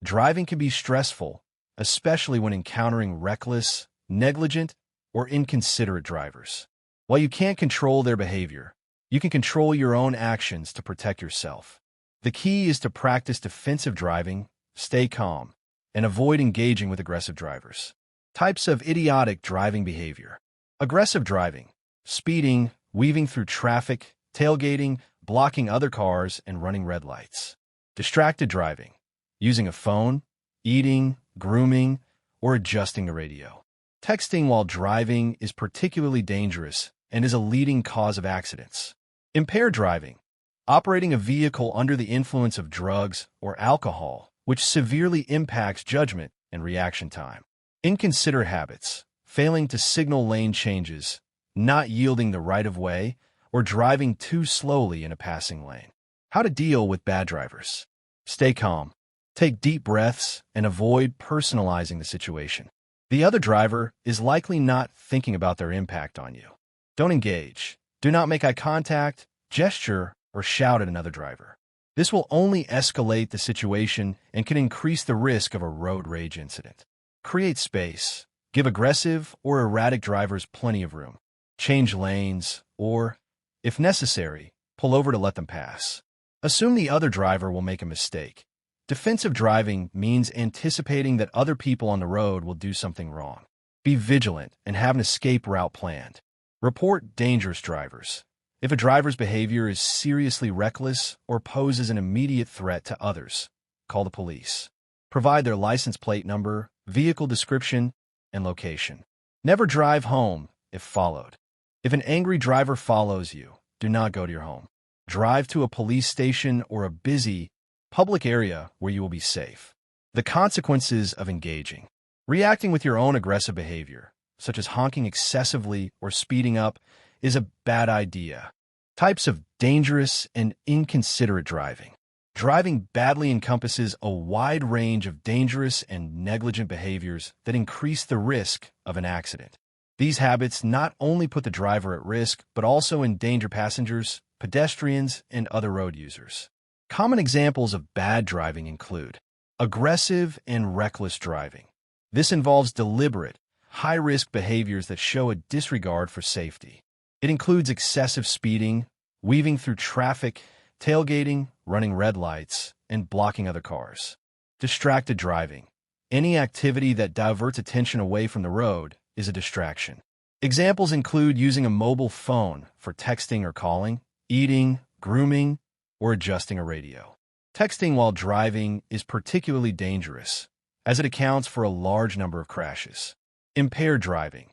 Driving can be stressful, especially when encountering reckless, negligent, or inconsiderate drivers. While you can't control their behavior, you can control your own actions to protect yourself. The key is to practice defensive driving, stay calm, and avoid engaging with aggressive drivers. Types of idiotic driving behavior. Aggressive driving, speeding, weaving through traffic, tailgating, blocking other cars, and running red lights. Distracted driving, using a phone, eating, grooming, or adjusting the radio. Texting while driving is particularly dangerous and is a leading cause of accidents. Impaired driving, operating a vehicle under the influence of drugs or alcohol, which severely impacts judgment and reaction time. Inconsiderate habits, failing to signal lane changes, not yielding the right of way, or driving too slowly in a passing lane. How to deal with bad drivers. Stay calm. Take deep breaths and avoid personalizing the situation. The other driver is likely not thinking about their impact on you. Don't engage. Do not make eye contact, gesture, or shout at another driver. This will only escalate the situation and can increase the risk of a road rage incident. Create space. Give aggressive or erratic drivers plenty of room. Change lanes, or, if necessary, pull over to let them pass. Assume the other driver will make a mistake. Defensive driving means anticipating that other people on the road will do something wrong. Be vigilant and have an escape route planned. Report dangerous drivers. If a driver's behavior is seriously reckless or poses an immediate threat to others, call the police. Provide their license plate number, vehicle description, and location. Never drive home if followed. If an angry driver follows you, do not go to your home. Drive to a police station or a busy, public area where you will be safe. The consequences of engaging. Reacting with your own aggressive behavior, such as honking excessively or speeding up, is a bad idea. Types of dangerous and inconsiderate driving. Driving badly encompasses a wide range of dangerous and negligent behaviors that increase the risk of an accident. These habits not only put the driver at risk, but also endanger passengers, pedestrians, and other road users. Common examples of bad driving include aggressive and reckless driving. This involves deliberate, high-risk behaviors that show a disregard for safety. It includes excessive speeding, weaving through traffic, tailgating, running red lights, and blocking other cars. Distracted driving. Any activity that diverts attention away from the road is a distraction. Examples include using a mobile phone for texting or calling, eating, grooming, or adjusting a radio. Texting while driving is particularly dangerous, as it accounts for a large number of crashes. Impaired driving.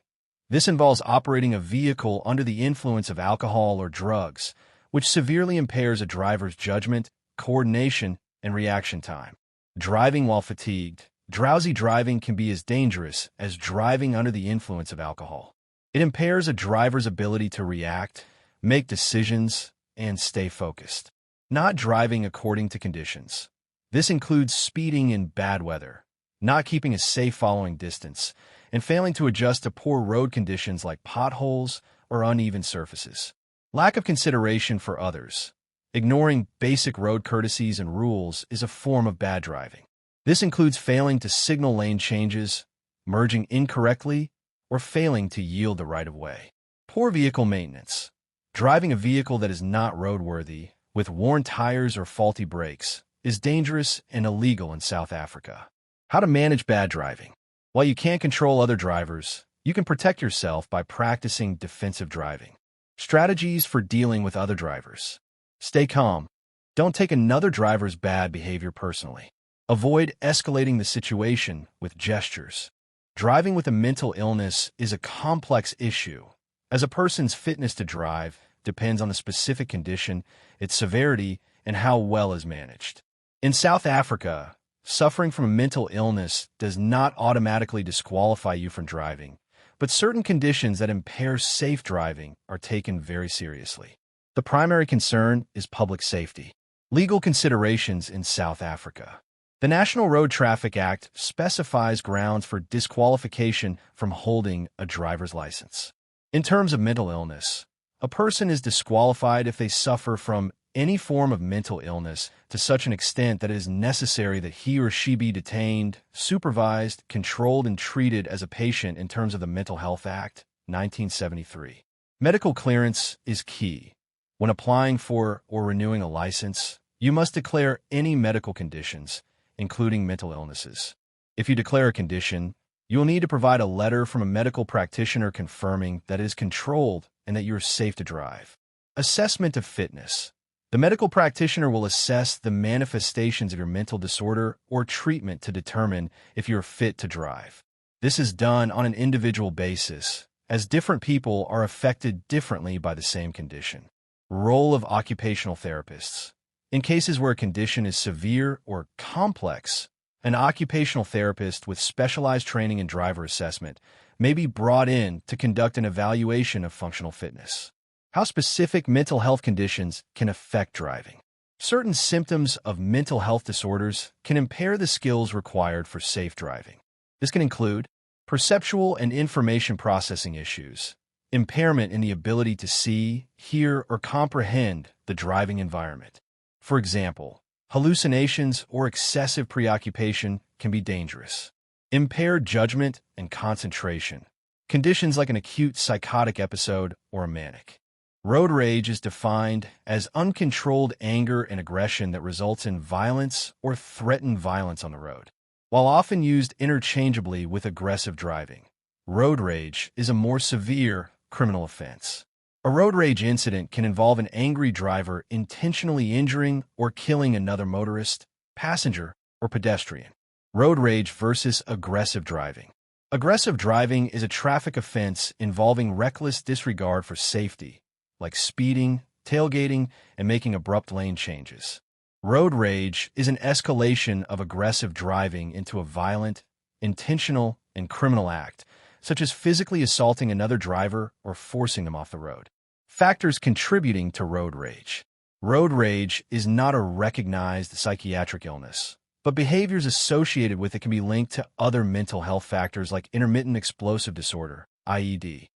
This involves operating a vehicle under the influence of alcohol or drugs, which severely impairs a driver's judgment, coordination, and reaction time. Driving while fatigued. Drowsy driving can be as dangerous as driving under the influence of alcohol. It impairs a driver's ability to react, make decisions, and stay focused. Not driving according to conditions. This includes speeding in bad weather, not keeping a safe following distance, and failing to adjust to poor road conditions like potholes or uneven surfaces. Lack of consideration for others. Ignoring basic road courtesies and rules is a form of bad driving. This includes failing to signal lane changes, merging incorrectly, or failing to yield the right of way. Poor vehicle maintenance. Driving a vehicle that is not roadworthy, with worn tires or faulty brakes, is dangerous and illegal in South Africa. How to manage bad driving. While you can't control other drivers, you can protect yourself by practicing defensive driving. Strategies for dealing with other drivers. Stay calm. Don't take another driver's bad behavior personally. Avoid escalating the situation with gestures. Driving with a mental illness is a complex issue, as a person's fitness to drive depends on the specific condition, its severity, and how well is managed. In South Africa, suffering from a mental illness does not automatically disqualify you from driving, but certain conditions that impair safe driving are taken very seriously. The primary concern is public safety. Legal considerations in South Africa. The National Road Traffic Act specifies grounds for disqualification from holding a driver's license. In terms of mental illness, A person is disqualified if they suffer from any form of mental illness to such an extent that it is necessary that he or she be detained, supervised, controlled, and treated as a patient in terms of the Mental Health Act, 1973. Medical clearance is key. When applying for or renewing a license, you must declare any medical conditions, including mental illnesses. If you declare a condition, you will need to provide a letter from a medical practitioner confirming that it is controlled and that you are safe to drive. Assessment of fitness. The medical practitioner will assess the manifestations of your mental disorder or treatment to determine if you are fit to drive. This is done on an individual basis, as different people are affected differently by the same condition. Role of occupational therapists. In cases where a condition is severe or complex, an occupational therapist with specialized training in driver assessment may be brought in to conduct an evaluation of functional fitness. How specific mental health conditions can affect driving. Certain symptoms of mental health disorders can impair the skills required for safe driving. This can include perceptual and information processing issues, impairment in the ability to see, hear, or comprehend the driving environment. For example, hallucinations or excessive preoccupation can be dangerous. Impaired judgment and concentration. Conditions like an acute psychotic episode or a manic. Road rage is defined as uncontrolled anger and aggression that results in violence or threatened violence on the road. While often used interchangeably with aggressive driving, road rage is a more severe criminal offense. A road rage incident can involve an angry driver intentionally injuring or killing another motorist, passenger, or pedestrian. Road rage versus aggressive driving. Aggressive driving is a traffic offense involving reckless disregard for safety, like speeding, tailgating, and making abrupt lane changes. Road rage is an escalation of aggressive driving into a violent, intentional, and criminal act, such as physically assaulting another driver or forcing them off the road. Factors contributing to road rage. Road rage is not a recognized psychiatric illness, but behaviors associated with it can be linked to other mental health factors like intermittent explosive disorder, IED.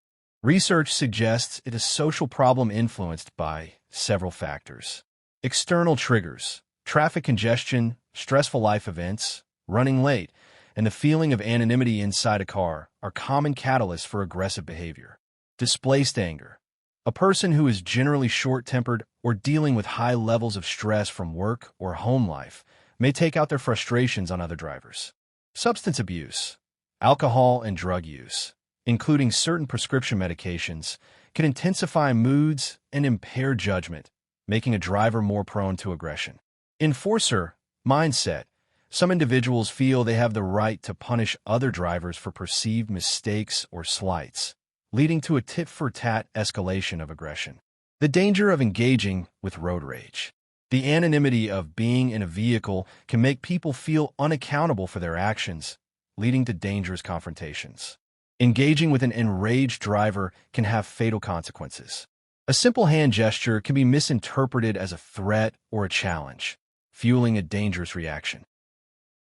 Research suggests it is a social problem influenced by several factors. External triggers, traffic congestion, stressful life events, running late, and the feeling of anonymity inside a car are common catalysts for aggressive behavior. Displaced anger. A person who is generally short-tempered or dealing with high levels of stress from work or home life may take out their frustrations on other drivers. Substance abuse. Alcohol and drug use, including certain prescription medications, can intensify moods and impair judgment, making a driver more prone to aggression. Enforcer mindset. Some individuals feel they have the right to punish other drivers for perceived mistakes or slights, leading to a tit-for-tat escalation of aggression. The danger of engaging with road rage. The anonymity of being in a vehicle can make people feel unaccountable for their actions, leading to dangerous confrontations. Engaging with an enraged driver can have fatal consequences. A simple hand gesture can be misinterpreted as a threat or a challenge, fueling a dangerous reaction.